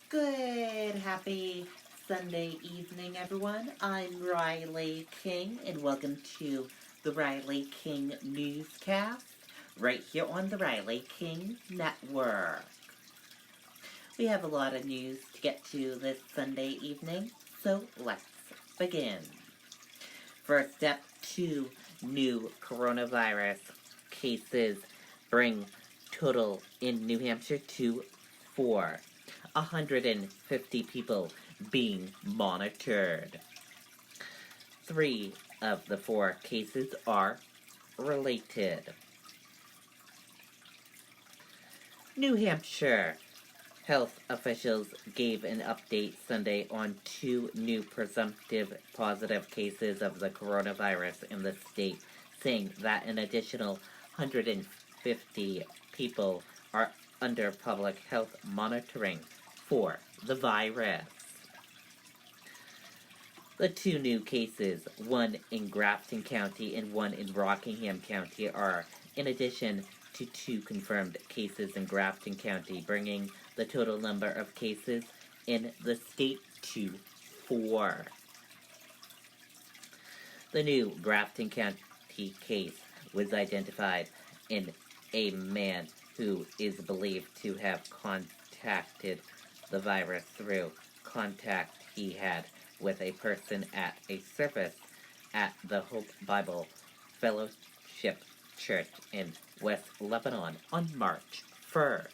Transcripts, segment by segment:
Good, happy Sunday evening, everyone. I'm Riley King, and welcome to the Riley King Newscast, right here on the Riley King Network. We have a lot of news to get to this Sunday evening, so let's begin. First up, 2 new coronavirus cases bring total in New Hampshire to 4. 150 people being monitored. 3 of the 4 cases are related. New Hampshire health officials gave an update Sunday on 2 new presumptive positive cases of the coronavirus in the state, saying that an additional 150 people are under public health monitoring for the virus. The 2 new cases, one in Grafton County and one in Rockingham County, are in addition to 2 confirmed cases in Grafton County, bringing the total number of cases in the state to 4. The new Grafton County case was identified in a man who is believed to have contacted the virus through contact he had with a person at a service at the Hope Bible Fellowship Church in West Lebanon on March 1st.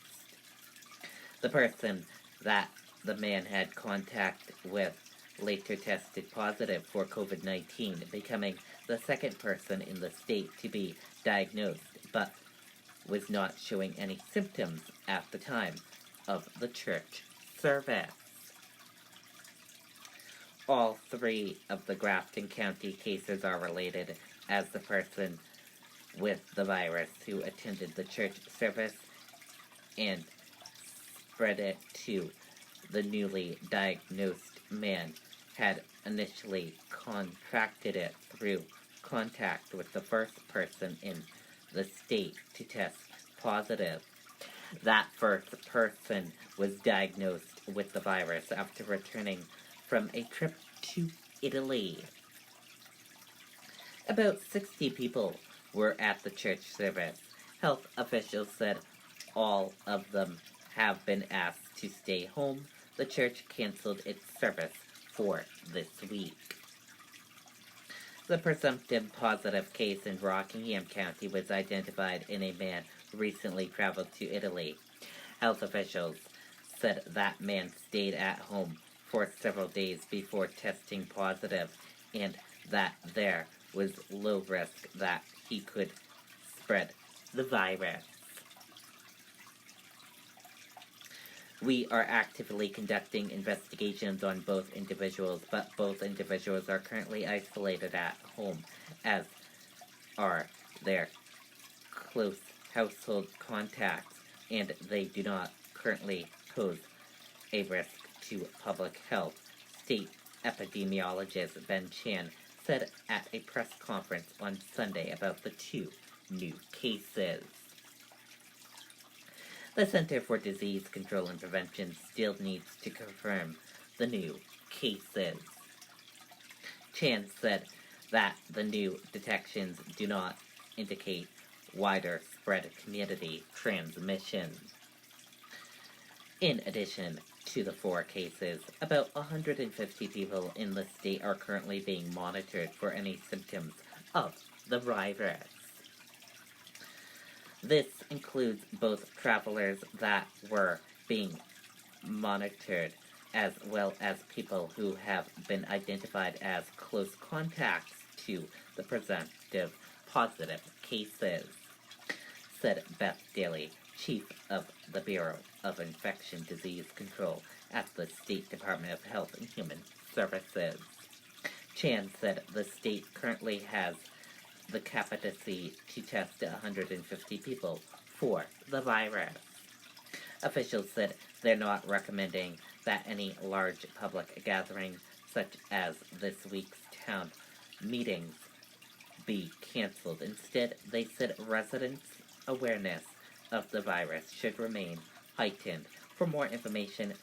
The person that the man had contact with later tested positive for COVID-19, becoming the second person in the state to be diagnosed, but was not showing any symptoms at the time of the church service. All 3 of the Grafton County cases are related, as the person with the virus who attended the church service and spread it to the newly diagnosed man had initially contracted it through contact with the first person in the state to test positive. That first person was diagnosed with the virus after returning from a trip to Italy. About 60 people were at the church service. Health officials said all of them have been asked to stay home. The church canceled its service for this week. The presumptive positive case in Rockingham County was identified in a man who recently traveled to Italy. Health officials said that man stayed at home for several days before testing positive, and that there was low risk that he could spread the virus. We are actively conducting investigations on both individuals, but both individuals are currently isolated at home, as are their close household contacts, and they do not currently pose a risk to public health, State epidemiologist Ben Chan said at a press conference on Sunday about the 2 new cases. The Center for Disease Control and Prevention still needs to confirm the new cases. Chan said that the new detections do not indicate wider spread community transmission. In addition to the 4 cases, about 150 people in the state are currently being monitored for any symptoms of the virus. This includes both travelers that were being monitored as well as people who have been identified as close contacts to the presumptive positive cases, said Beth Daly, Chief of the Bureau of Infectious Disease Control at the State Department of Health and Human Services. Chan said the state currently has the capacity to test 150 people for the virus. Officials said they're not recommending that any large public gathering, such as this week's town meetings, be canceled. Instead, they said residents' awareness of the virus should remain heightened. For more information,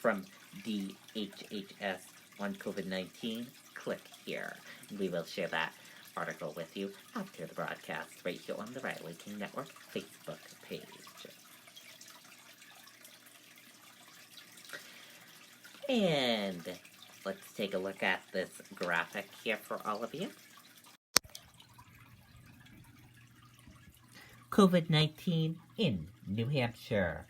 from DHHS on COVID-19, click here. We will share that article with you after the broadcast right here on the Riley King Network Facebook page. And let's take a look at this graphic here for all of you. COVID-19 in New Hampshire.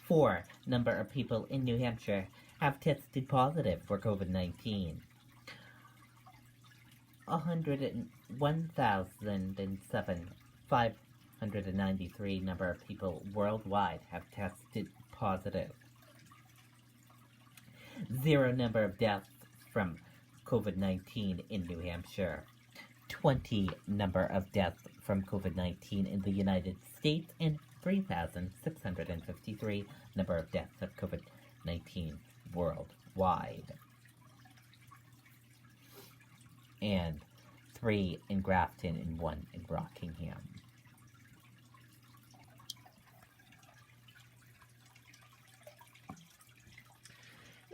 4 number of people in New Hampshire have tested positive for COVID-19. 101,593 number of people worldwide have tested positive. 0 number of deaths from COVID-19 in New Hampshire. 20 number of deaths from COVID-19 in the United States, and 3,653 number of deaths of COVID-19 worldwide. And 3 in Grafton and 1 in Rockingham.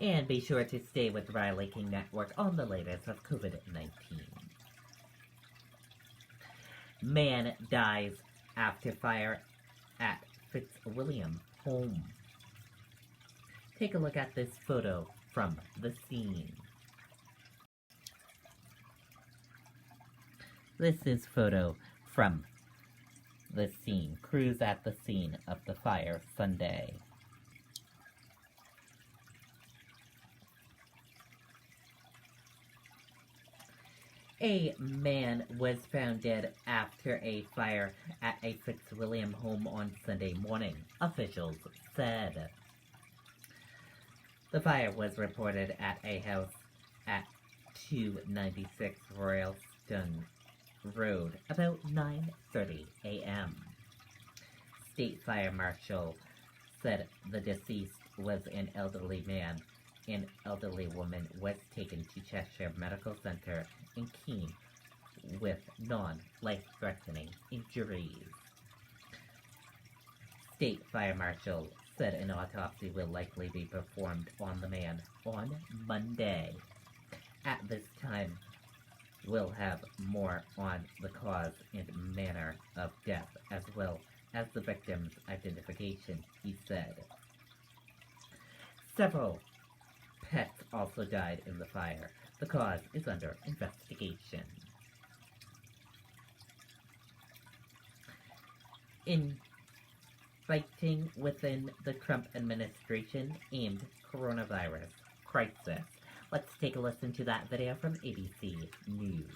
And be sure to stay with the Riley King Network on the latest of COVID-19. Man dies after fire at Fitzwilliam home. Take a look at this photo from the scene. This is photo from the scene. Crews at the scene of the fire Sunday. A man was found dead after a fire at a Fitzwilliam home on Sunday morning, officials said. The fire was reported at a house at 296 Royalston Road about 9:30 a.m. State Fire Marshal said the deceased was an elderly man. An elderly woman was taken to Cheshire Medical Center in Keene with non-life-threatening injuries. State Fire Marshal said an autopsy will likely be performed on the man on Monday. At this time, we'll have more on the cause and manner of death as well as the victim's identification, he said. Several pets also died in the fire. The cause is under investigation. Fighting within the Trump administration aimed coronavirus crisis. Let's take a listen to that video from ABC News.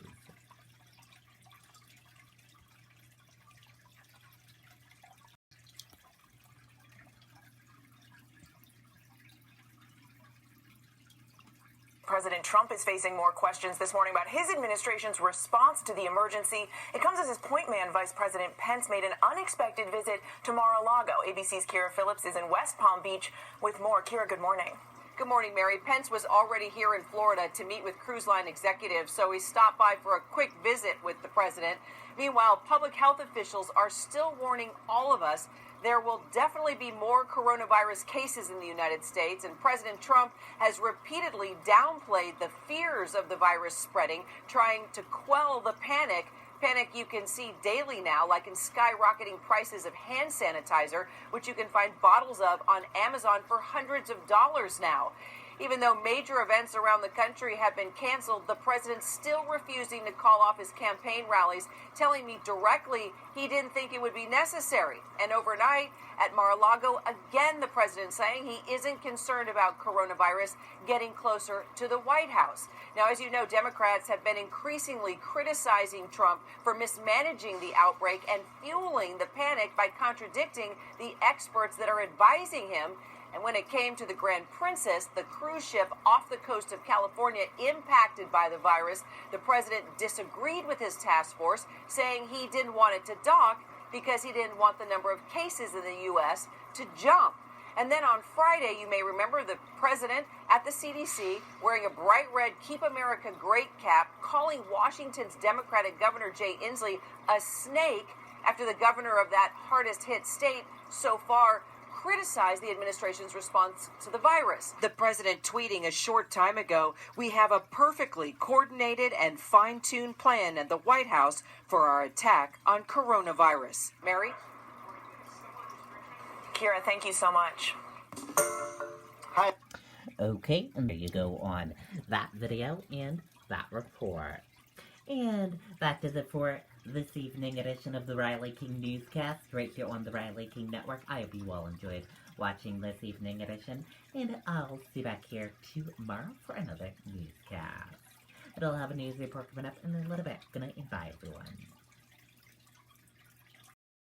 President Trump is facing more questions this morning about his administration's response to the emergency. It comes as his point man, Vice President Pence, made an unexpected visit to Mar-a-Lago. ABC's Kira Phillips is in West Palm Beach with more. Kira, good morning. Good morning, Mary. Pence was already here in Florida to meet with cruise line executives, so he stopped by for a quick visit with the president. Meanwhile, public health officials are still warning all of us there will definitely be more coronavirus cases in the United States, and President Trump has repeatedly downplayed the fears of the virus spreading, trying to quell the panic you can see daily now, like in skyrocketing prices of hand sanitizer, which you can find bottles of on Amazon for hundreds of dollars now. Even though major events around the country have been canceled, the president's still refusing to call off his campaign rallies, telling me directly he didn't think it would be necessary. And overnight at Mar-a-Lago, again the president saying he isn't concerned about coronavirus getting closer to the White House. Now, as you know, Democrats have been increasingly criticizing Trump for mismanaging the outbreak and fueling the panic by contradicting the experts that are advising him. And when it came to the Grand Princess, the cruise ship off the coast of California impacted by the virus, the president disagreed with his task force, saying he didn't want it to dock because he didn't want the number of cases in the U.S. to jump. And then on Friday, you may remember the president at the CDC wearing a bright red Keep America Great cap, calling Washington's Democratic Governor Jay Inslee a snake after the governor of that hardest hit state so far criticized the administration's response to the virus. The president tweeting a short time ago, "We have a perfectly coordinated and fine-tuned plan at the White House for our attack on coronavirus." Mary? Kira, thank you so much. Hi. Okay, and there you go on that video and that report. And that does it for this evening edition of the Riley King Newscast, right here on the Riley King Network. I hope you all enjoyed watching this evening edition, and I'll see you back here tomorrow for another newscast. And I'll have a news report coming up in a little bit. Good night and bye, everyone.